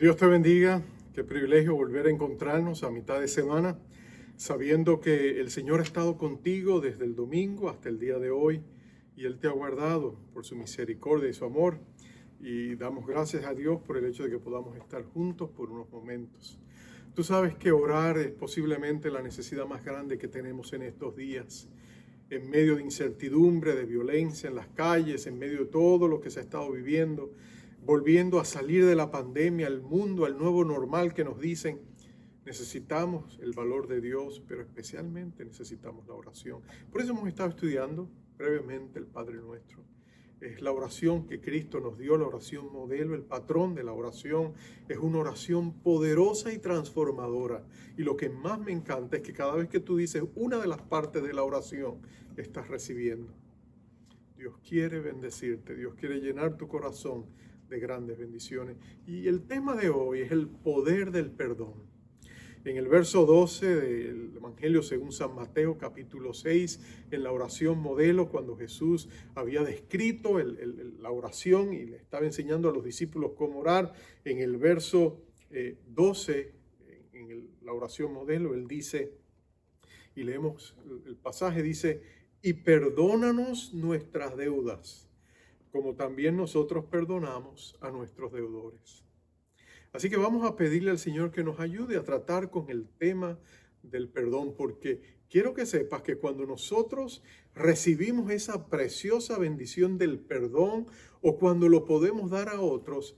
Dios te bendiga, qué privilegio volver a encontrarnos a mitad de semana, sabiendo que el Señor ha estado contigo desde el domingo hasta el día de hoy y Él te ha guardado por su misericordia y su amor. Y damos gracias a Dios por el hecho de que podamos estar juntos por unos momentos. Tú sabes que orar es posiblemente la necesidad más grande que tenemos en estos días, en medio de incertidumbre, de violencia en las calles, en medio de todo lo que se ha estado viviendo, volviendo a salir de la pandemia, al mundo, al nuevo normal que nos dicen. Necesitamos el valor de Dios, pero especialmente necesitamos la oración. Por eso hemos estado estudiando brevemente el Padre Nuestro. Es la oración que Cristo nos dio, la oración modelo, el patrón de la oración. Es una oración poderosa y transformadora. Y lo que más me encanta es que cada vez que tú dices una de las partes de la oración, estás recibiendo. Dios quiere bendecirte, Dios quiere llenar tu corazón de grandes bendiciones. Y el tema de hoy es el poder del perdón. En el verso 12 del Evangelio según San Mateo, capítulo 6, en la oración modelo, cuando Jesús había descrito la oración y le estaba enseñando a los discípulos cómo orar, en el verso 12, la oración modelo, él dice, y leemos el pasaje, dice, y perdónanos nuestras deudas, como también nosotros perdonamos a nuestros deudores. Así que vamos a pedirle al Señor que nos ayude a tratar con el tema del perdón, porque quiero que sepas que cuando nosotros recibimos esa preciosa bendición del perdón o cuando lo podemos dar a otros,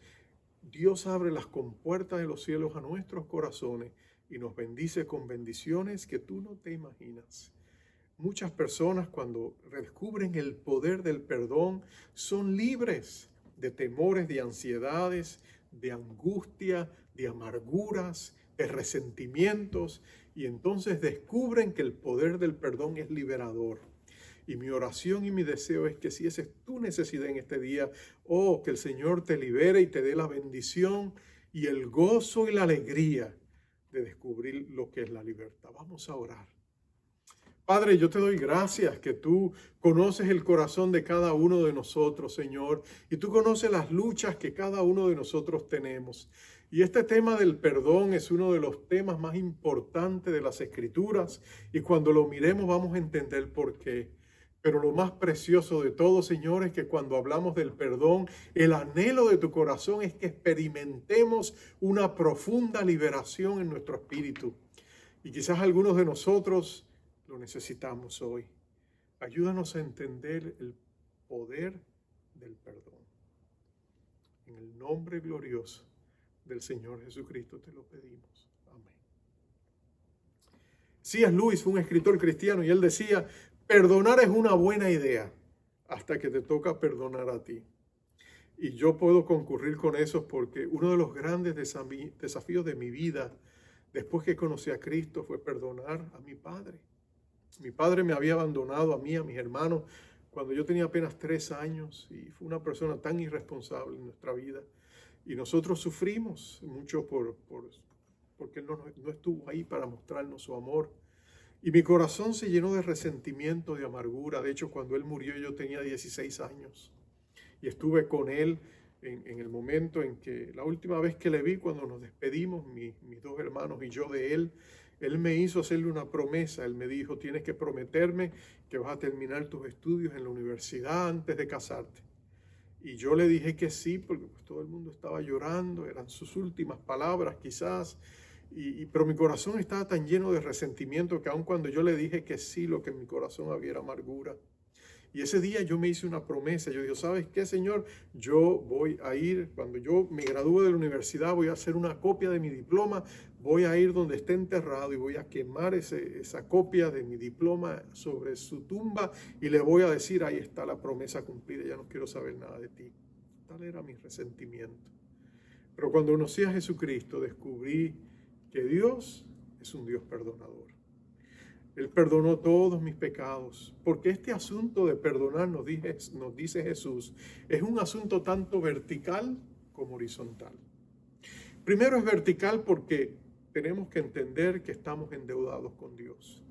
Dios abre las compuertas de los cielos a nuestros corazones y nos bendice con bendiciones que tú no te imaginas. Muchas personas cuando descubren el poder del perdón son libres de temores, de ansiedades, de angustia, de amarguras, de resentimientos, y entonces descubren que el poder del perdón es liberador. Y mi oración y mi deseo es que si esa es tu necesidad en este día, que el Señor te libere y te dé la bendición y el gozo y la alegría de descubrir lo que es la libertad. Vamos a orar. Padre, yo te doy gracias que tú conoces el corazón de cada uno de nosotros, Señor, y tú conoces las luchas que cada uno de nosotros tenemos. Y este tema del perdón es uno de los temas más importantes de las Escrituras, y cuando lo miremos vamos a entender por qué. Pero lo más precioso de todo, Señor, es que cuando hablamos del perdón, el anhelo de tu corazón es que experimentemos una profunda liberación en nuestro espíritu. Y quizás algunos de nosotros lo necesitamos hoy. Ayúdanos a entender el poder del perdón. En el nombre glorioso del Señor Jesucristo te lo pedimos. Amén. C.S. Lewis fue un escritor cristiano y él decía, perdonar es una buena idea hasta que te toca perdonar a ti. Y yo puedo concurrir con eso porque uno de los grandes desafíos de mi vida después que conocí a Cristo fue perdonar a mi padre. Mi padre me había abandonado a mí, a mis hermanos, cuando yo tenía apenas 3 años y fue una persona tan irresponsable en nuestra vida. Y nosotros sufrimos mucho porque él no estuvo ahí para mostrarnos su amor. Y mi corazón se llenó de resentimiento, de amargura. De hecho, cuando él murió yo tenía 16 años y estuve con él en el momento en que, la última vez que le vi, cuando nos despedimos, mis 2 hermanos y yo de él, él me hizo hacerle una promesa. Él me dijo, tienes que prometerme que vas a terminar tus estudios en la universidad antes de casarte. Y yo le dije que sí, porque pues todo el mundo estaba llorando, eran sus últimas palabras quizás, pero mi corazón estaba tan lleno de resentimiento que aun cuando yo le dije que sí, lo que en mi corazón había era amargura. Y ese día yo me hice una promesa. Yo dije, ¿sabes qué, Señor? Yo voy a ir, cuando yo me gradúe de la universidad, voy a hacer una copia de mi diploma, voy a ir donde esté enterrado y voy a quemar esa copia de mi diploma sobre su tumba y le voy a decir, ahí está la promesa cumplida, ya no quiero saber nada de ti. Tal era mi resentimiento. Pero cuando conocí a Jesucristo, descubrí que Dios es un Dios perdonador. Él perdonó todos mis pecados, porque este asunto de perdonar, nos dice Jesús, es un asunto tanto vertical como horizontal. Primero es vertical porque tenemos que entender que estamos endeudados con Dios.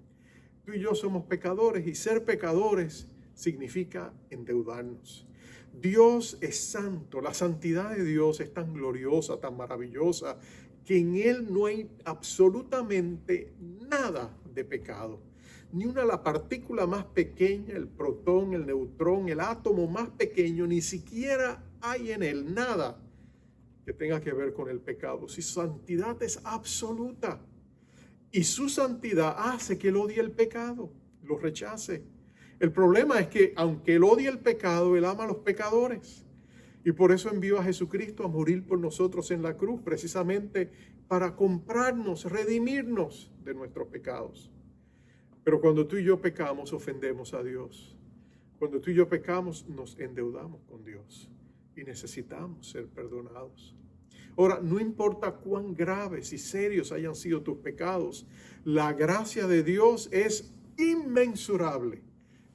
Tú y yo somos pecadores y ser pecadores significa endeudarnos. Dios es santo, la santidad de Dios es tan gloriosa, tan maravillosa, que en Él no hay absolutamente nada de pecado. Ni la partícula más pequeña, el protón, el neutrón, el átomo más pequeño, ni siquiera hay en Él nada que tenga que ver con el pecado. Su santidad es absoluta. Y su santidad hace que Él odie el pecado, lo rechace. El problema es que aunque Él odia el pecado, Él ama a los pecadores. Y por eso envió a Jesucristo a morir por nosotros en la cruz, precisamente para comprarnos, redimirnos de nuestros pecados. Pero cuando tú y yo pecamos, ofendemos a Dios. Cuando tú y yo pecamos, nos endeudamos con Dios y necesitamos ser perdonados. Ahora, no importa cuán graves y serios hayan sido tus pecados, la gracia de Dios es inmensurable,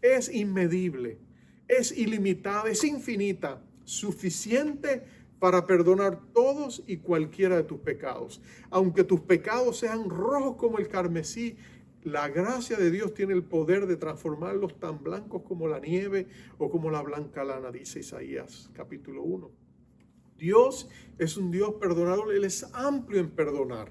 es inmedible, es ilimitada, es infinita, suficiente para perdonar todos y cualquiera de tus pecados. Aunque tus pecados sean rojos como el carmesí, la gracia de Dios tiene el poder de transformarlos tan blancos como la nieve o como la blanca lana, dice Isaías capítulo 1. Dios es un Dios perdonador, Él es amplio en perdonar,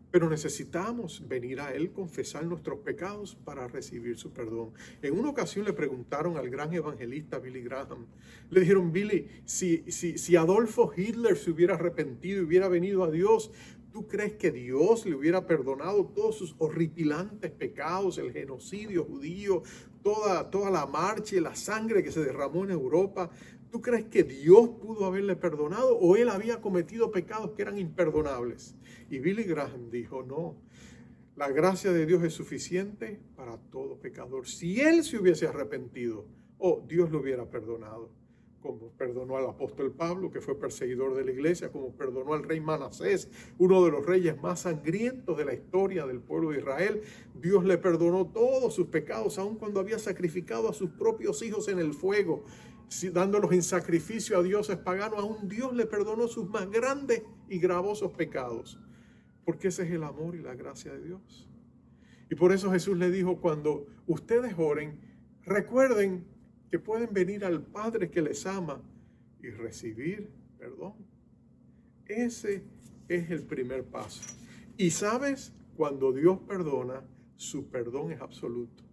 pero necesitamos venir a Él, confesar nuestros pecados para recibir su perdón. En una ocasión le preguntaron al gran evangelista Billy Graham, le dijeron: Billy, si Adolfo Hitler se hubiera arrepentido y hubiera venido a Dios, ¿tú crees que Dios le hubiera perdonado todos sus horripilantes pecados, el genocidio judío, toda la marcha y la sangre que se derramó en Europa? ¿Tú crees que Dios pudo haberle perdonado o él había cometido pecados que eran imperdonables? Y Billy Graham dijo: no, la gracia de Dios es suficiente para todo pecador. Si él se hubiese arrepentido, Dios lo hubiera perdonado. Como perdonó al apóstol Pablo, que fue perseguidor de la iglesia, como perdonó al rey Manasés, uno de los reyes más sangrientos de la historia del pueblo de Israel. Dios le perdonó todos sus pecados, aun cuando había sacrificado a sus propios hijos en el fuego, dándolos en sacrificio a dioses paganos. Aún Dios le perdonó sus más grandes y gravosos pecados, porque ese es el amor y la gracia de Dios. Y por eso Jesús le dijo: cuando ustedes oren, recuerden que pueden venir al Padre que les ama y recibir perdón. Ese es el primer paso. Y sabes, cuando Dios perdona, su perdón es absoluto.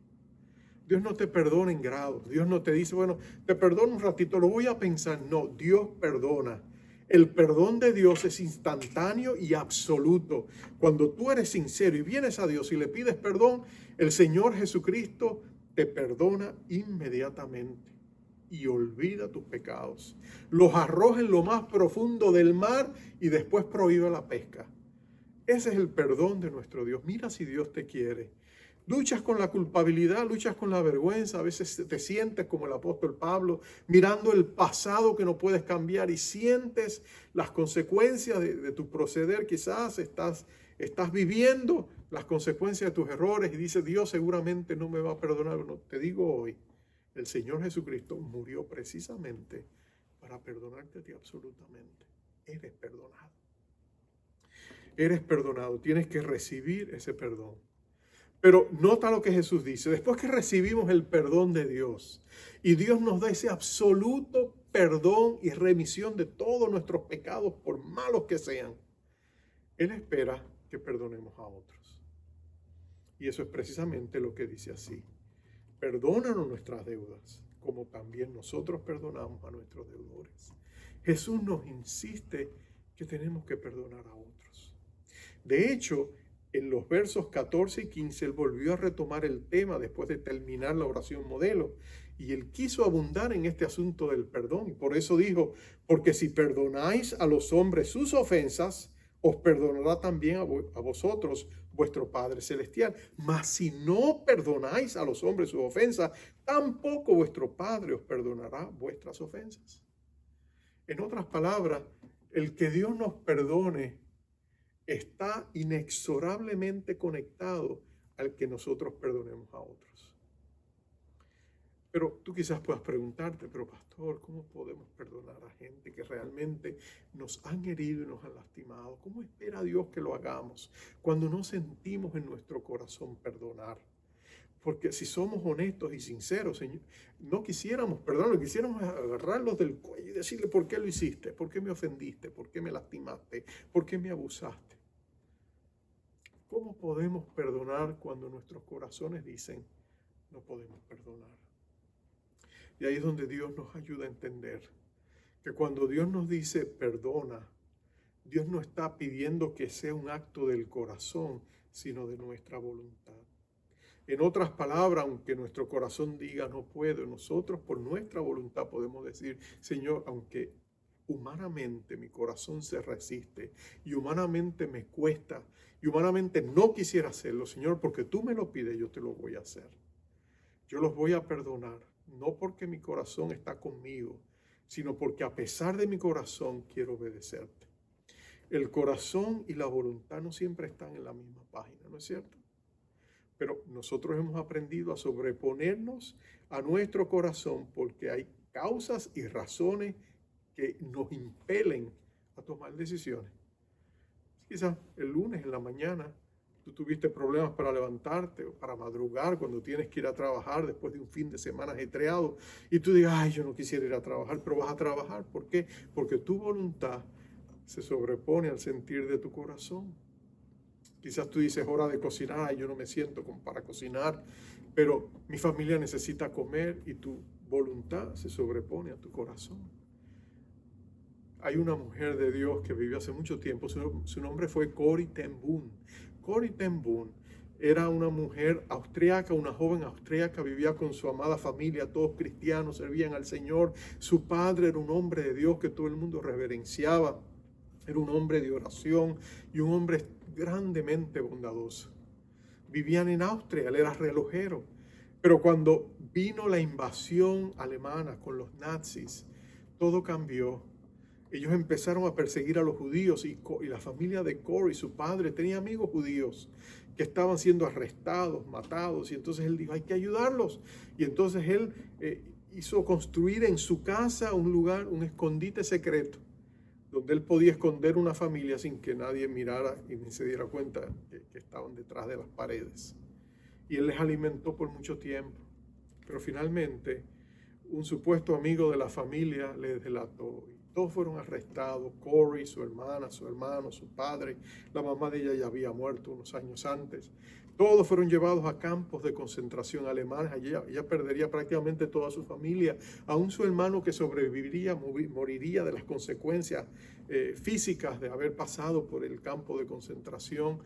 Dios no te perdona en grados. Dios no te dice: bueno, te perdono un ratito, lo voy a pensar. No, Dios perdona. El perdón de Dios es instantáneo y absoluto. Cuando tú eres sincero y vienes a Dios y le pides perdón, el Señor Jesucristo te perdona inmediatamente y olvida tus pecados. Los arroja en lo más profundo del mar y después prohíbe la pesca. Ese es el perdón de nuestro Dios. Mira si Dios te quiere. Luchas con la culpabilidad, luchas con la vergüenza. A veces te sientes como el apóstol Pablo, mirando el pasado que no puedes cambiar y sientes las consecuencias de tu proceder. Quizás estás viviendo las consecuencias de tus errores y dices: Dios seguramente no me va a perdonar. No, te digo hoy, el Señor Jesucristo murió precisamente para perdonarte a ti absolutamente. Eres perdonado. Eres perdonado. Tienes que recibir ese perdón. Pero nota lo que Jesús dice: después que recibimos el perdón de Dios y Dios nos da ese absoluto perdón y remisión de todos nuestros pecados, por malos que sean, Él espera que perdonemos a otros. Y eso es precisamente lo que dice así: perdónanos nuestras deudas, como también nosotros perdonamos a nuestros deudores. Jesús nos insiste que tenemos que perdonar a otros. De hecho, en los versos 14 y 15, Él volvió a retomar el tema después de terminar la oración modelo. Y Él quiso abundar en este asunto del perdón. Y por eso dijo: porque si perdonáis a los hombres sus ofensas, os perdonará también a vosotros vuestro Padre Celestial. Mas si no perdonáis a los hombres sus ofensas, tampoco vuestro Padre os perdonará vuestras ofensas. En otras palabras, el que Dios nos perdone está inexorablemente conectado al que nosotros perdonemos a otros. Pero tú quizás puedas preguntarte: pero pastor, ¿cómo podemos perdonar a gente que realmente nos han herido y nos han lastimado? ¿Cómo espera Dios que lo hagamos cuando no sentimos en nuestro corazón perdonar? Porque si somos honestos y sinceros, Señor, no quisiéramos, perdón, quisiéramos agarrarlos del cuello y decirle: ¿por qué lo hiciste? ¿Por qué me ofendiste? ¿Por qué me lastimaste? ¿Por qué me abusaste? ¿Cómo podemos perdonar cuando nuestros corazones dicen: no podemos perdonar? Y ahí es donde Dios nos ayuda a entender que cuando Dios nos dice perdona, Dios no está pidiendo que sea un acto del corazón, sino de nuestra voluntad. En otras palabras, aunque nuestro corazón diga no puedo, nosotros por nuestra voluntad podemos decir: Señor, aunque humanamente mi corazón se resiste y humanamente me cuesta y humanamente no quisiera hacerlo, Señor, porque tú me lo pides, yo te lo voy a hacer. Yo los voy a perdonar, no porque mi corazón está conmigo, sino porque a pesar de mi corazón quiero obedecerte. El corazón y la voluntad no siempre están en la misma página, ¿no es cierto? Pero nosotros hemos aprendido a sobreponernos a nuestro corazón porque hay causas y razones que nos impelen a tomar decisiones. Quizás el lunes en la mañana tú tuviste problemas para levantarte o para madrugar cuando tienes que ir a trabajar después de un fin de semana ajetreado y tú digas: ay, yo no quisiera ir a trabajar, pero vas a trabajar. ¿Por qué? Porque tu voluntad se sobrepone al sentir de tu corazón. Quizás tú dices: hora de cocinar, ay, yo no me siento como para cocinar, pero mi familia necesita comer, y tu voluntad se sobrepone a tu corazón. Hay una mujer de Dios que vivió hace mucho tiempo, su nombre fue Corrie ten Boom. Corrie ten Boom era una mujer austríaca, una joven austríaca, vivía con su amada familia, todos cristianos, servían al Señor. Su padre era un hombre de Dios que todo el mundo reverenciaba, era un hombre de oración y un hombre grandemente bondadoso. Vivían en Austria, él era relojero, pero cuando vino la invasión alemana con los nazis, todo cambió. Ellos empezaron a perseguir a los judíos y la familia de Corrie, su padre, tenía amigos judíos que estaban siendo arrestados, matados, y entonces él dijo: hay que ayudarlos. Y entonces él hizo construir en su casa un lugar, un escondite secreto, donde él podía esconder una familia sin que nadie mirara y ni se diera cuenta que estaban detrás de las paredes. Y él les alimentó por mucho tiempo. Pero finalmente, un supuesto amigo de la familia les delató. Todos fueron arrestados: Corrie, su hermana, su hermano, su padre. La mamá de ella ya había muerto unos años antes. Todos fueron llevados a campos de concentración alemanes. Ella perdería prácticamente toda su familia. Aún su hermano, que sobreviviría, moriría de las consecuencias físicas de haber pasado por el campo de concentración.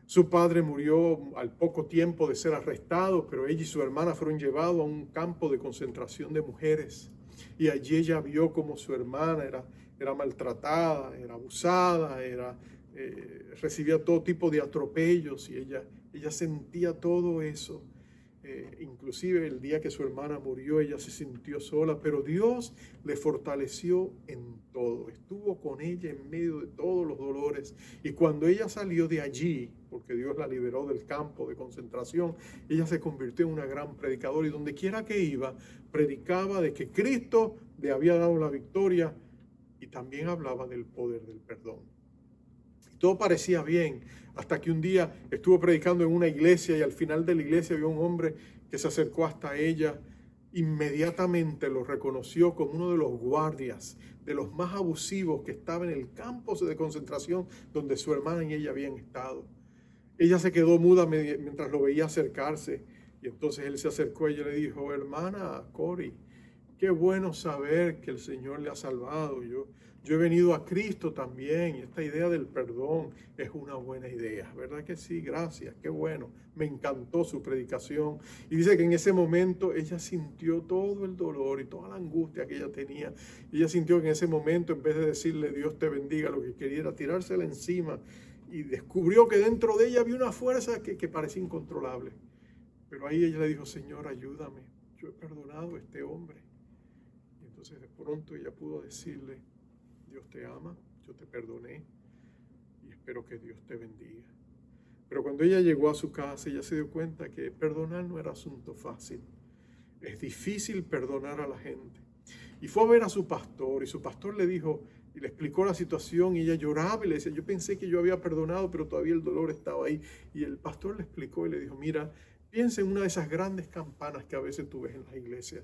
Su padre murió al poco tiempo de ser arrestado, pero ella y su hermana fueron llevados a un campo de concentración de mujeres. Y allí ella vio cómo su hermana era maltratada, era abusada, recibía todo tipo de atropellos, y ella sentía todo eso. Inclusive el día que su hermana murió, ella se sintió sola, pero Dios le fortaleció en todo. Estuvo con ella en medio de todos los dolores. Y cuando ella salió de allí, porque Dios la liberó del campo de concentración, ella se convirtió en una gran predicadora, y donde quiera que iba, predicaba de que Cristo le había dado la victoria, y también hablaba del poder del perdón. Y todo parecía bien, hasta que un día estuvo predicando en una iglesia, y al final de la iglesia vio un hombre que se acercó hasta ella. Inmediatamente lo reconoció como uno de los guardias, de los más abusivos que estaba en el campo de concentración donde su hermana y ella habían estado. Ella se quedó muda mientras lo veía acercarse, y entonces él se acercó a ella y le dijo: hermana Corrie, qué bueno saber que el Señor le ha salvado. Yo he venido a Cristo también, y esta idea del perdón es una buena idea. ¿Verdad que sí? Gracias, qué bueno. Me encantó su predicación. Y dice que en ese momento ella sintió todo el dolor y toda la angustia que ella tenía. Ella sintió que en ese momento, en vez de decirle Dios te bendiga, lo que quería era tirársela encima, y descubrió que dentro de ella había una fuerza que parecía incontrolable. Pero ahí ella le dijo: Señor, ayúdame, yo he perdonado a este hombre. Y entonces de pronto ella pudo decirle: Dios te ama, yo te perdoné, y espero que Dios te bendiga. Pero cuando ella llegó a su casa, ella se dio cuenta que perdonar no era asunto fácil. Es difícil perdonar a la gente. Y fue a ver a su pastor, y su pastor le dijo, y le explicó la situación, y ella lloraba y le decía: yo pensé que yo había perdonado, pero todavía el dolor estaba ahí. Y el pastor le explicó y le dijo: mira, Piensa en una de esas grandes campanas que a veces tú ves en las iglesias.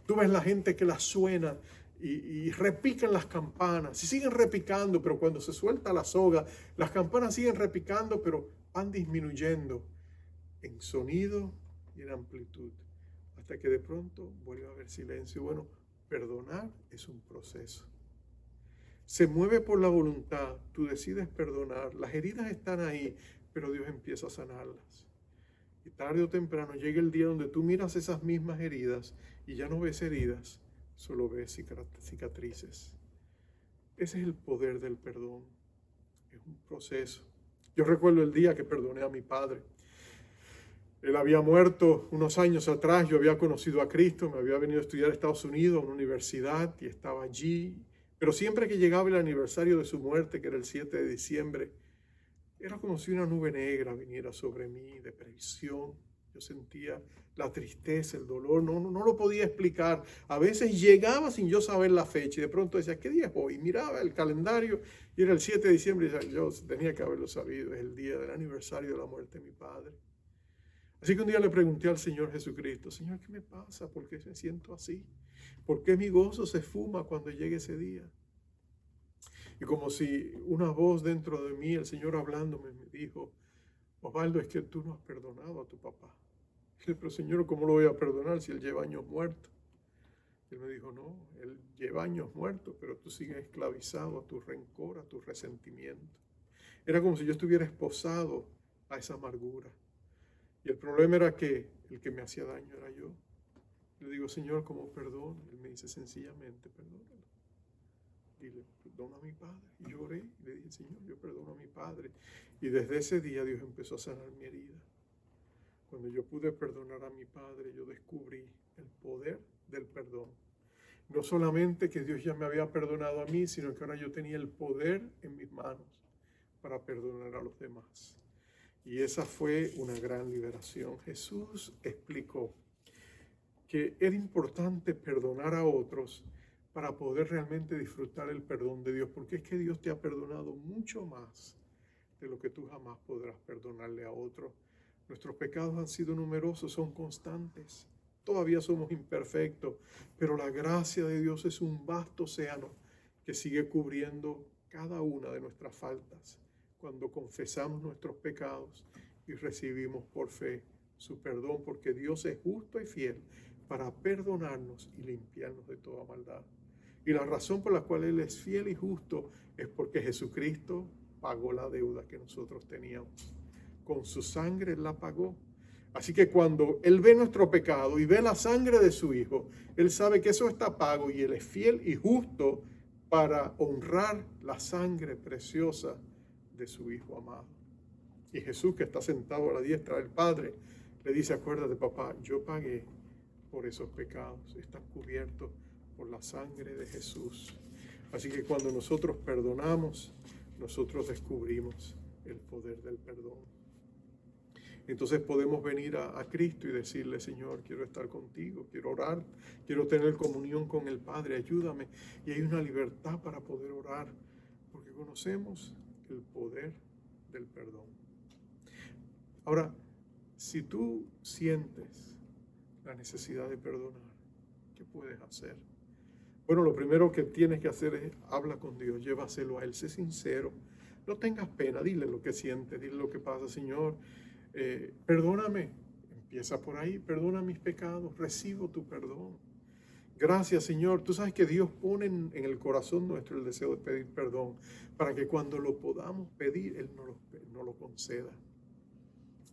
Tú ves la gente que las suena y repican las campanas, y siguen repicando, pero cuando se suelta la soga, las campanas siguen repicando, pero van disminuyendo en sonido y en amplitud, hasta que de pronto vuelve a haber silencio. Bueno, perdonar es un proceso. Se mueve por la voluntad, tú decides perdonar, las heridas están ahí, pero Dios empieza a sanarlas. Y tarde o temprano llega el día donde tú miras esas mismas heridas y ya no ves heridas, solo ves cicatrices. Ese es el poder del perdón. Es un proceso. Yo recuerdo el día que perdoné a mi padre. Él había muerto unos años atrás, yo había conocido a Cristo, me había venido a estudiar a Estados Unidos, a una universidad, y estaba allí. Pero siempre que llegaba el aniversario de su muerte, que era el 7 de diciembre, era como si una nube negra viniera sobre mí, depresión. Yo sentía la tristeza, el dolor, no lo podía explicar. A veces llegaba sin yo saber la fecha y de pronto decía, ¿qué día es hoy? Miraba el calendario y era el 7 de diciembre y decía, yo tenía que haberlo sabido, es el día del aniversario de la muerte de mi padre. Así que un día le pregunté al Señor Jesucristo, Señor, ¿qué me pasa? ¿Por qué me siento así? ¿Por qué mi gozo se esfuma cuando llegue ese día? Y como si una voz dentro de mí, el Señor hablándome, me dijo, Osvaldo, es que tú no has perdonado a tu papá. Y dije, pero Señor, ¿cómo lo voy a perdonar si él lleva años muerto? Y él me dijo, no, él lleva años muerto, pero tú sigues esclavizado a tu rencor, a tu resentimiento. Era como si yo estuviera esposado a esa amargura. Y el problema era que el que me hacía daño era yo. Le digo, Señor, ¿cómo perdono? Él me dice, sencillamente, perdónalo. Dile, perdona a mi padre. Y lloré y le dije, Señor, yo perdono a mi padre. Y desde ese día Dios empezó a sanar mi herida. Cuando yo pude perdonar a mi padre, yo descubrí el poder del perdón. No solamente que Dios ya me había perdonado a mí, sino que ahora yo tenía el poder en mis manos para perdonar a los demás. Y esa fue una gran liberación. Jesús explicó que era importante perdonar a otros para poder realmente disfrutar el perdón de Dios, porque es que Dios te ha perdonado mucho más de lo que tú jamás podrás perdonarle a otro. Nuestros pecados han sido numerosos, son constantes, todavía somos imperfectos, pero la gracia de Dios es un vasto océano que sigue cubriendo cada una de nuestras faltas cuando confesamos nuestros pecados y recibimos por fe su perdón, porque Dios es justo y fiel para perdonarnos y limpiarnos de toda maldad. Y la razón por la cual Él es fiel y justo es porque Jesucristo pagó la deuda que nosotros teníamos. Con su sangre Él la pagó. Así que cuando Él ve nuestro pecado y ve la sangre de su Hijo, Él sabe que eso está pago y Él es fiel y justo para honrar la sangre preciosa de su Hijo amado. Y Jesús, que está sentado a la diestra del Padre, le dice, acuérdate, papá, yo pagué por esos pecados, están cubiertos por la sangre de Jesús. Así que cuando nosotros perdonamos, nosotros descubrimos el poder del perdón. Entonces podemos venir a Cristo y decirle, Señor, quiero estar contigo, quiero orar, quiero tener comunión con el Padre, ayúdame. Y hay una libertad para poder orar, porque conocemos el poder del perdón. Ahora, si tú sientes la necesidad de perdonar, ¿qué puedes hacer? Bueno, lo primero que tienes que hacer es habla con Dios, llévaselo a Él, sé sincero, no tengas pena, dile lo que sientes, dile lo que pasa, Señor, perdóname, empieza por ahí, perdona mis pecados, recibo tu perdón. Gracias, Señor, tú sabes que Dios pone en el corazón nuestro el deseo de pedir perdón, para que cuando lo podamos pedir, Él no lo conceda.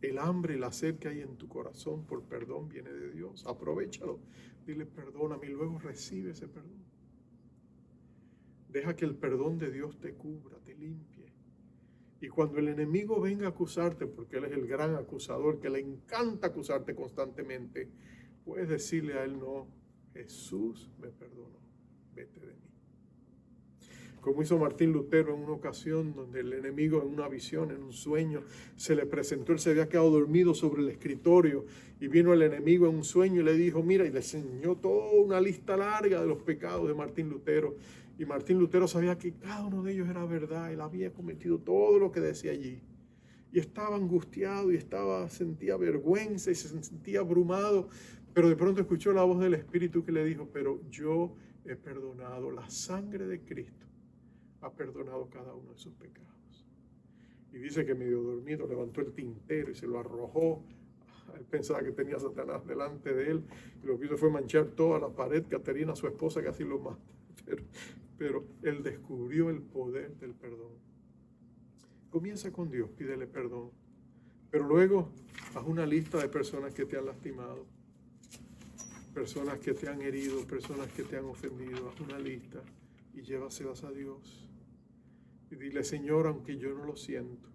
El hambre y la sed que hay en tu corazón por perdón viene de Dios. Aprovéchalo. Dile perdóname y luego recibe ese perdón. Deja que el perdón de Dios te cubra, te limpie. Y cuando el enemigo venga a acusarte, porque él es el gran acusador, que le encanta acusarte constantemente, puedes decirle a él, no, Jesús me perdonó, vete de mí. Como hizo Martín Lutero en una ocasión donde el enemigo en una visión, en un sueño, se le presentó, él se había quedado dormido sobre el escritorio y vino el enemigo en un sueño y le dijo, mira, y le enseñó toda una lista larga de los pecados de Martín Lutero. Y Martín Lutero sabía que cada uno de ellos era verdad, él había cometido todo lo que decía allí. y estaba angustiado y sentía vergüenza y se sentía abrumado, pero de pronto escuchó la voz del Espíritu que le dijo, pero yo he perdonado, la sangre de Cristo ha perdonado cada uno de sus pecados. Y dice que medio dormido levantó el tintero y se lo arrojó. Él pensaba que tenía a Satanás delante de él, y lo que hizo fue manchar toda la pared. Caterina, su esposa, casi lo mata, pero él descubrió el poder del perdón. Comienza con Dios, pídele perdón, pero luego haz una lista de personas que te han lastimado, personas que te han herido, personas que te han ofendido. Haz una lista y llévaselas a Dios. Y dile, Señor, aunque yo no lo siento,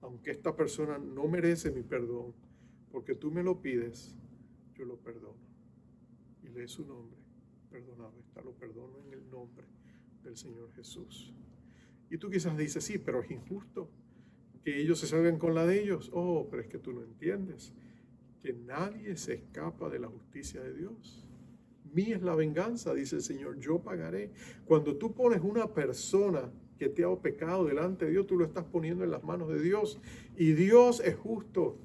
aunque esta persona no merece mi perdón, porque tú me lo pides, yo lo perdono. Y lee su nombre, perdonado está, lo perdono en el nombre del Señor Jesús. Y tú quizás dices, sí, pero es injusto que ellos se salgan con la de ellos. Oh, pero es que tú no entiendes que nadie se escapa de la justicia de Dios. Mía es la venganza, dice el Señor, yo pagaré. Cuando tú pones una persona que te ha pecado delante de Dios, tú lo estás poniendo en las manos de Dios. Y Dios es justo.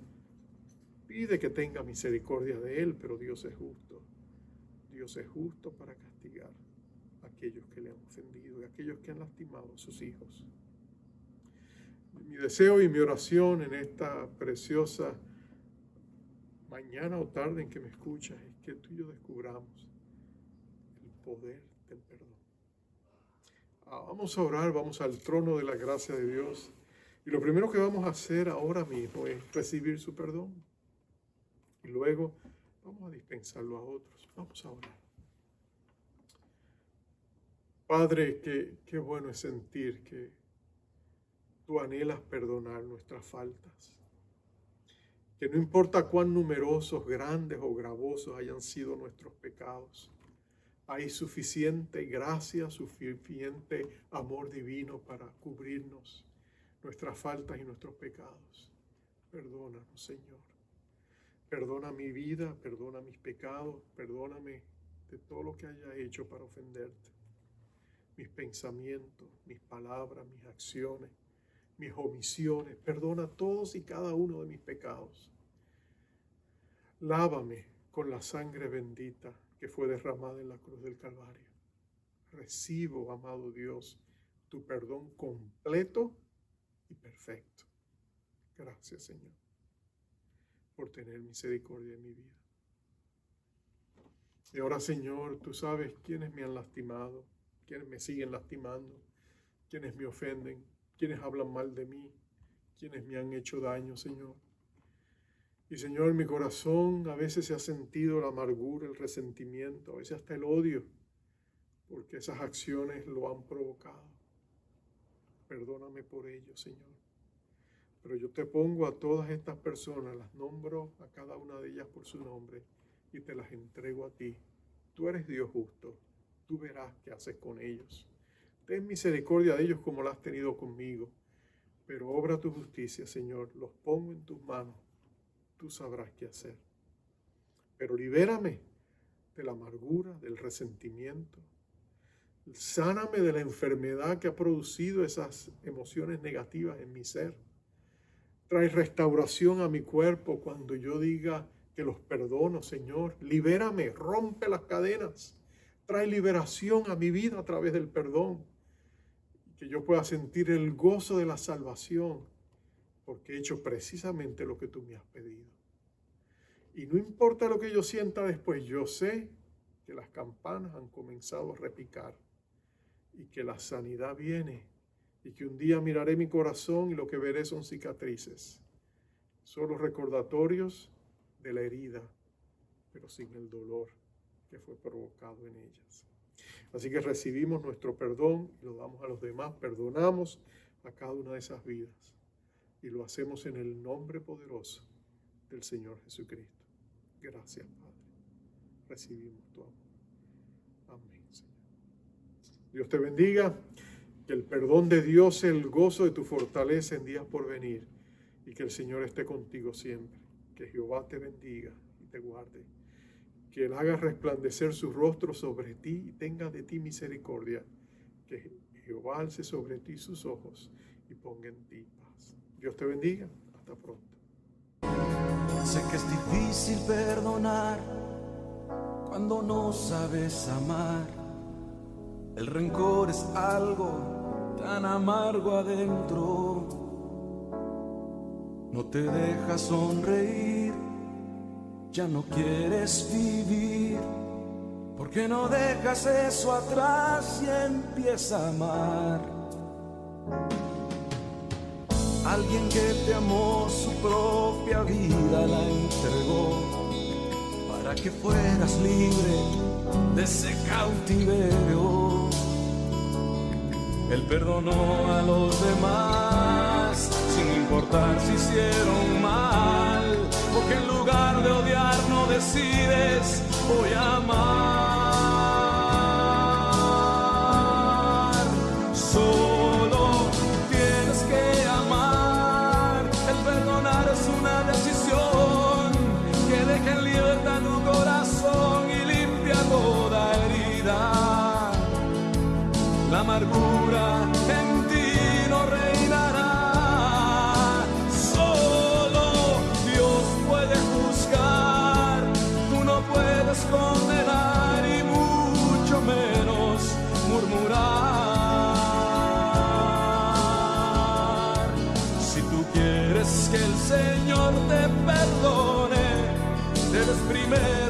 Pide que tenga misericordia de él, pero Dios es justo. Dios es justo para castigar a aquellos que le han ofendido y a aquellos que han lastimado a sus hijos. Mi deseo y mi oración en esta preciosa mañana o tarde en que me escuchas es que tú y yo descubramos el poder del perdón. Vamos a orar, vamos al trono de la gracia de Dios. Y lo primero que vamos a hacer ahora mismo es recibir su perdón. Y luego vamos a dispensarlo a otros. Vamos a orar. Padre, qué bueno es sentir que tú anhelas perdonar nuestras faltas. Que no importa cuán numerosos, grandes o gravosos hayan sido nuestros pecados, hay suficiente gracia, suficiente amor divino para cubrirnos nuestras faltas y nuestros pecados. Perdónanos, Señor. Perdona mi vida, perdona mis pecados, perdóname de todo lo que haya hecho para ofenderte. Mis pensamientos, mis palabras, mis acciones, mis omisiones. Perdona todos y cada uno de mis pecados. Lávame con la sangre bendita que fue derramada en la cruz del Calvario. Recibo, amado Dios, tu perdón completo y perfecto. Gracias, Señor, por tener misericordia en mi vida. Y ahora, Señor, tú sabes quiénes me han lastimado, quiénes me siguen lastimando, quiénes me ofenden, quiénes hablan mal de mí, quiénes me han hecho daño, Señor. Y, Señor, mi corazón a veces se ha sentido la amargura, el resentimiento, a veces hasta el odio, porque esas acciones lo han provocado. Perdóname por ello, Señor. Pero yo te pongo a todas estas personas, las nombro a cada una de ellas por su nombre y te las entrego a ti. Tú eres Dios justo, tú verás qué haces con ellos. Ten misericordia de ellos como la has tenido conmigo, pero obra tu justicia, Señor. Los pongo en tus manos, tú sabrás qué hacer. Pero libérame de la amargura, del resentimiento. Sáname de la enfermedad que ha producido esas emociones negativas en mi ser. Trae restauración a mi cuerpo cuando yo diga que los perdono, Señor. Libérame, rompe las cadenas. Trae liberación a mi vida a través del perdón. Que yo pueda sentir el gozo de la salvación, porque he hecho precisamente lo que tú me has pedido. Y no importa lo que yo sienta después, yo sé que las campanas han comenzado a repicar y que la sanidad viene. Y que un día miraré mi corazón y lo que veré son cicatrices. Solo recordatorios de la herida, pero sin el dolor que fue provocado en ellas. Así que recibimos nuestro perdón y lo damos a los demás. Perdonamos a cada una de esas vidas. Y lo hacemos en el nombre poderoso del Señor Jesucristo. Gracias, Padre. Recibimos tu amor. Amén, Señor. Dios te bendiga. Que el perdón de Dios sea el gozo de tu fortaleza en días por venir. Y que el Señor esté contigo siempre. Que Jehová te bendiga y te guarde. Que Él haga resplandecer su rostro sobre ti y tenga de ti misericordia. Que Jehová alce sobre ti sus ojos y ponga en ti paz. Dios te bendiga. Hasta pronto. Sé que es difícil perdonar cuando no sabes amar. El rencor es algo tan amargo adentro. No te deja sonreír, ya no quieres vivir. ¿Por qué no dejas eso atrás y empieza a amar? Alguien que te amó, su propia vida la entregó para que fueras libre de ese cautiverio. Él perdonó a los demás sin importar si hicieron mal, porque en lugar de odiar no decides voy a amar. Solo tienes que amar. El perdonar es una decisión que deja en libertad tu corazón y limpia toda herida. La amargura en ti no reinará. Solo Dios puede juzgar. Tú no puedes condenar y mucho menos murmurar. Si tú quieres que el Señor te perdone, debes primero